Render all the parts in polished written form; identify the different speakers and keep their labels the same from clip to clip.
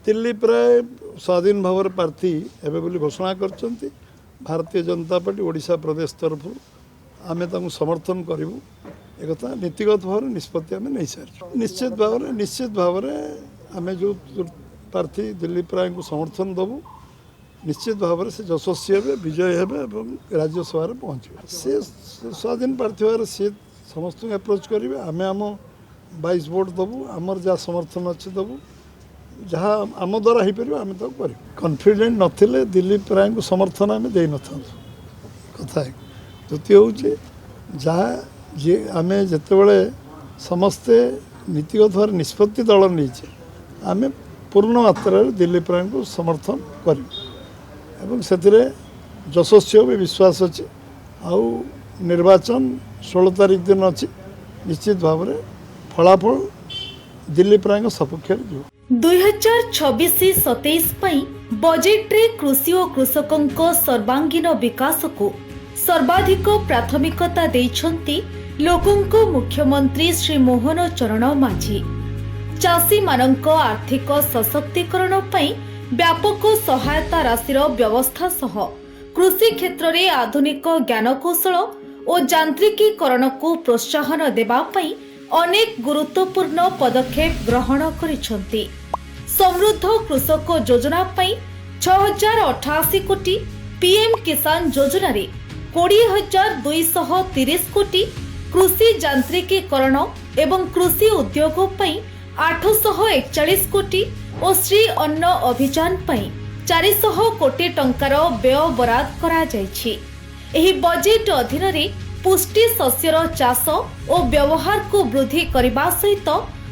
Speaker 1: दिल्ली प्राय स्वाधीन भाव प्रार्थी एवं बोली घोषणा कर भारतीय जनता पार्टी ओडिशा प्रदेश तरफ आम समर्थन करूँ एक नीतिगत भाव निष्पत्ति आम नहीं सारी निश्चित भाव आम जो प्रार्थी दिल्ली प्राय को समर्थन दबू निश्चित भाव से यशस्वी हे विजय हे राज्यसभा पहुँचे सी स्वाधीन प्रार्थी भाव सी समस्त अप्रोच करेंगे आम आम 22 वोट दबू आमर जहाँ समर्थन अच्छे दबू जहाँ आम द्वारा हो पार आम तक कर कन्फिडेंट नथिले दिल्ली प्राय को समर्थन आम दे न कथा द्वितीय हूँ जहाँ जी आम जिते समस्ते नीतिगत भाव निष्पत्ति दल नहीं आम पूर्ण मात्रा दिल्ली प्राय को समर्थन कर यशस्वी भी विश्वास अच्छे आउ निर्वाचन 16 तारीख दिन अच्छी निश्चित भाव में फलाफल दिल्ली प्राय सपक्ष
Speaker 2: 2026-27 बजेट रे कृषि और कृषकों सर्वांगीन विकास को सर्वाधिक प्राथमिकता देइछंती लोकंको मुख्यमंत्री श्री मोहन चरण माझी चाषी मानक आर्थिक सशक्तिकरण पई व्यापक सहायता राशिर व्यवस्था सह कृषि क्षेत्र में आधुनिक ज्ञानकौशल और यांत्रिकीकरण को प्रोत्साहन देबा पई अनेक गुरुत्वपूर्ण पदक्षेप ग्रहण करिसंती। समृद्ध कृषक योजना पई 6088 कोटी, पीएम किसान योजना रे 20,230 कोटी, कृषि यांत्रिकीकरण एवं कृषि उद्योग पई 841 कोटी और श्री अन्न अभियान पई 400 कोटी टंकार व्यय बराद करा जायछि। एही बजेट अधीन रे पुष्टि शस्यर चाष और व्यवहार को वृद्धि करने सहित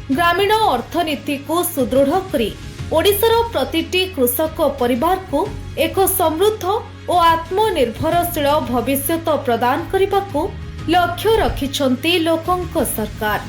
Speaker 2: ग्रामीण अर्थनीति को सुदृढ़ करी ओडिशार प्रतिटी कृषक परिवार को एक समृद्ध और आत्मनिर्भरशील भविष्यत प्रदान करने को लक्ष्य रखिछंती लोकंक सरकार।